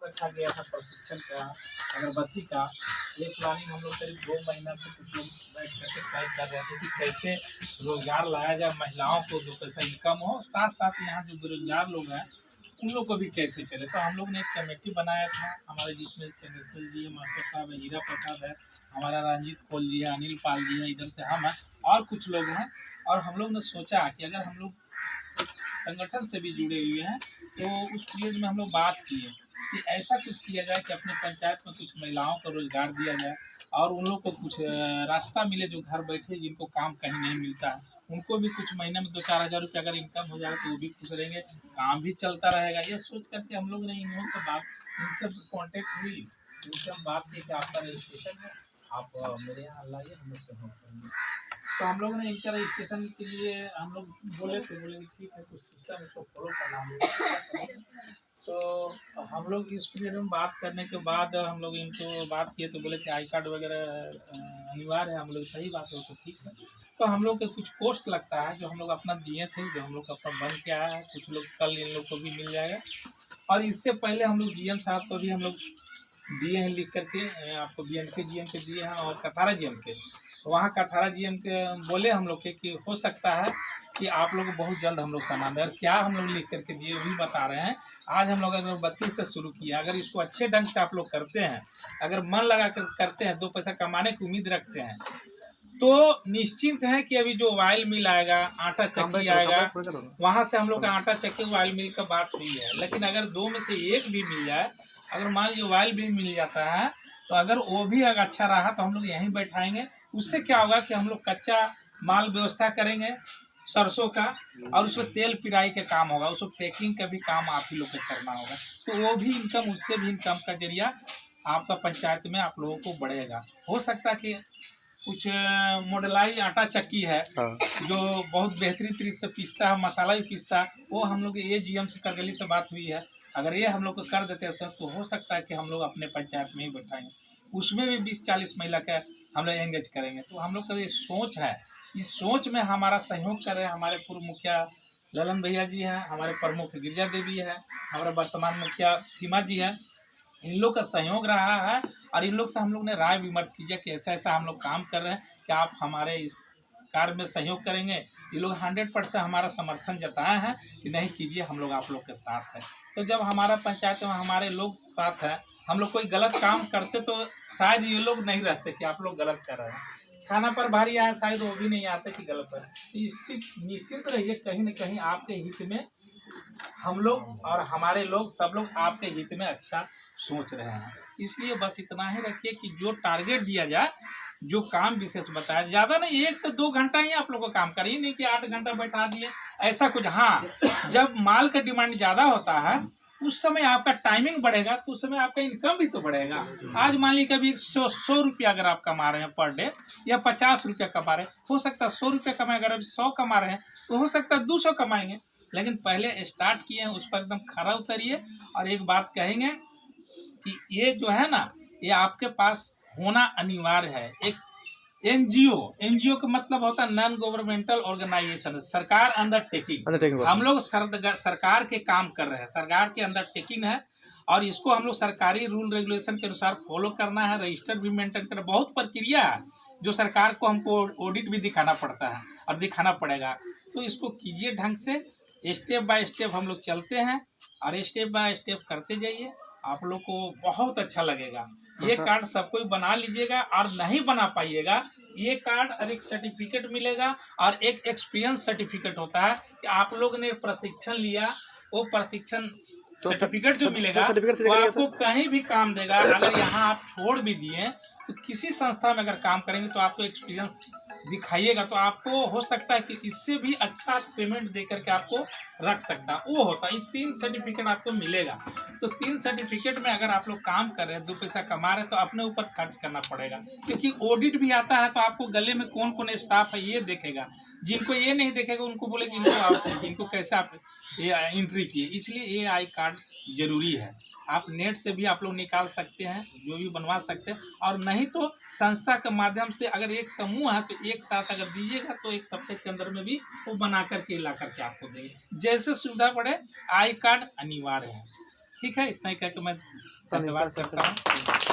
रखा गया था प्रशिक्षण का, अगरबत्ती का। ये प्लानिंग हम लोग करीब 2 महीना से कुछ लोग बैठ करके ट्राई कर रहे थे कि कैसे रोजगार लाया जाए, महिलाओं को 2 पैसा इनकम हो, साथ साथ यहाँ जो बेरोजगार लोग हैं उन लोग को भी कैसे चले। तो हम लोग ने एक कमेटी बनाया था हमारे, जिसमें चंद्रशेखर जी है, मास्टर साहब है, हीरा प्रसाद है, हमारा रंजीत खोल जी है, अनिल पाल जी है, इधर से हम हैं और कुछ लोग हैं। और हम लोग ने सोचा कि अगर हम लोग संगठन से भी जुड़े हुए हैं तो उस पीरियड में हम लोग बात किए कि ऐसा कुछ किया जाए कि अपने पंचायत में कुछ महिलाओं को रोजगार दिया जाए और उन लोग को कुछ रास्ता मिले, जो घर बैठे जिनको काम कहीं नहीं मिलता है उनको भी कुछ महीने में 2-4 हज़ार रुपये अगर इनकम हो जाए तो वो भी खुश रहेंगे, काम भी चलता रहेगा। ये सोच करके हम लोग ने इनसे कॉन्टेक्ट हुई, इनसे हम बात की कि आपका रजिस्ट्रेशन है, आप मेरे यहाँ लाइए, हम लोग सहयोग करेंगे। तो हम लोग ने इनका रजिस्ट्रेशन के लिए हम लोग बोले कि ठीक है, कुछ सिस्टम उसको फॉलो करना होगा। तो हम लोग इस पीरियड में बात करने के बाद हम लोग इनको बात किए तो बोले कि आई कार्ड वगैरह अनिवार्य है। हम लोग सही बात हो तो ठीक है। तो हम लोग के कुछ पोस्ट लगता है जो हम लोग अपना दिए थे, जो हम लोग अपना बन के आया है, कुछ लोग कल इन लोग को भी मिल जाएगा। और इससे पहले हम लोग GM साहब को भी हम लोग दिए हैं लिख करके, आपको BNK GM के दिए हैं और कथारा GM के। वहाँ कथारा GM के बोले हम लोग के कि हो सकता है कि आप लोग को बहुत जल्द हम लोग सामान दें। और क्या हम लोग लिख करके दिए वही बता रहे हैं। आज हम लोग अगरबत्ती से शुरू किया, अगर इसको अच्छे ढंग से आप लोग करते हैं, अगर मन लगा कर करते हैं, 2 पैसा कमाने की उम्मीद रखते हैं, तो निश्चिंत है कि अभी जो ऑयल मिल आएगा, आटा चक्की आएगा, वहाँ से हम लोग का आटा चक्की ऑयल मिल का बात हुई है। लेकिन अगर 2 में से एक भी मिल जाए, अगर मान लीजिए ऑयल भी मिल जाता है, तो अगर वो भी अगर अच्छा रहा तो हम लोग यहीं बैठाएंगे। उससे क्या होगा कि हम लोग कच्चा माल व्यवस्था करेंगे सरसों का, और उसमें तेल पिराई के काम होगा, उसमें पैकिंग का भी काम आप ही लोग को करना होगा। तो वो भी इनकम, उससे भी इनकम का जरिया आपका पंचायत में आप लोगों को बढ़ेगा। हो सकता है कि कुछ मॉडलाइज आटा चक्की है जो बहुत बेहतरीन तरीके से पीसता है, मसाला भी पीसता है, वो हम लोग ये GM से करगली से बात हुई है। अगर ये हम लोग को कर देते हैं सर, तो हो सकता है कि हम लोग अपने पंचायत में ही बैठाएंगे, उसमें भी 20-40 महिला का हम लोग एंगेज करेंगे। तो हम लोग का ये सोच है, इस सोच में हमारा सहयोग कर रहे हैं हमारे पूर्व मुखिया ललन भैया जी हैं, हमारे प्रमुख गिरिजा देवी है, हमारे वर्तमान मुखिया सीमा जी हैं। इन लोग का सहयोग रहा है और इन लोग से हम लोग ने राय विमर्श किया कि ऐसा ऐसा हम लोग काम कर रहे हैं, कि आप हमारे इस कार्य में सहयोग करेंगे। ये लोग 100% हमारा समर्थन जताए हैं कि नहीं कीजिए, हम लोग आप लोग के साथ है। तो जब हमारा पंचायत में हमारे लोग साथ है, हम लोग कोई गलत काम करते तो शायद ये लोग नहीं रहते कि आप लोग गलत कर रहे हैं। खाना पर भारी आए, शायद वो भी नहीं आते कि गलत है। तो निश्चित रहिए, कहीं न कहीं आपके हित में हम लोग और हमारे लोग, सब लोग आपके हित में अच्छा सोच रहे हैं। इसलिए बस इतना ही रखिए कि जो टारगेट दिया जाए, जो काम विशेष बताया, ज़्यादा नहीं, 1 से 2 घंटा ही आप लोग को काम करिए, नहीं कि 8 घंटा बैठा दिए ऐसा कुछ। हाँ, जब माल का डिमांड ज़्यादा होता है उस समय आपका टाइमिंग बढ़ेगा, तो उस समय आपका इनकम भी तो बढ़ेगा। आज मान लीजिए कभी 100 रुपया अगर आप कमा रहे हैं पर डे, या 50 रुपया कमा रहे हैं, हो सकता है 100 रुपया कमाए। अगर अभी 100 कमा रहे हैं तो हो सकता है 200 कमाएंगे। लेकिन पहले स्टार्ट किए हैं, उस पर एकदम खरा उतरिए। और एक बात कहेंगे कि ये जो है ना, ये आपके पास होना अनिवार्य है। एक NGO का मतलब होता है नॉन गवर्नमेंटल ऑर्गेनाइजेशन, सरकार अंडरटेकिंग। हम लोग सरकार के काम कर रहे हैं, सरकार के अंडरटेकिंग है, और इसको हम लोग सरकारी रूल रेगुलेशन के अनुसार फॉलो करना है, रजिस्टर भी मेंटेन करना। बहुत प्रक्रिया है जो सरकार को हमको ऑडिट भी दिखाना पड़ता है और दिखाना पड़ेगा। तो इसको कीजिए ढंग से, स्टेप बाय स्टेप हम लोग चलते हैं और स्टेप बाय स्टेप करते जाइए, आप लोग को बहुत अच्छा लगेगा। ये कार्ड सब कोई बना लीजिएगा, और नहीं बना पाइएगा, ये कार्ड और एक सर्टिफिकेट मिलेगा और एक एक्सपीरियंस सर्टिफिकेट होता है कि आप लोग ने प्रशिक्षण लिया। वो प्रशिक्षण सर्टिफिकेट जो मिलेगा वो आपको कहीं भी काम देगा। अगर यहाँ आप छोड़ भी दिए तो किसी संस्था में अगर काम करेंगे तो आपको एक्सपीरियंस दिखाइएगा, तो आपको हो सकता है कि इससे भी अच्छा पेमेंट दे करके आपको रख सकता है। वो होता है, 3 सर्टिफिकेट आपको मिलेगा। तो 3 सर्टिफिकेट में अगर आप लोग काम कर रहे हैं, 2 पैसा कमा रहे हैं, तो अपने ऊपर खर्च करना पड़ेगा। क्योंकि ऑडिट भी आता है तो आपको गले में कौन कौन स्टाफ है ये देखेगा। जिनको ये नहीं देखेगा उनको बोले कि इनको कैसे आप ये एंट्री किए। इसलिए ये आई कार्ड जरूरी है। आप नेट से भी आप लोग निकाल सकते हैं, जो भी बनवा सकते हैं, और नहीं तो संस्था के माध्यम से अगर एक समूह है तो एक साथ अगर दीजिएगा तो 1 सप्ताह के अंदर में भी वो बना करके ला करके आपको देंगे। जैसे सुविधा पड़े, आई कार्ड अनिवार्य है। ठीक है, इतना ही कह के मैं धन्यवाद करता हूँ।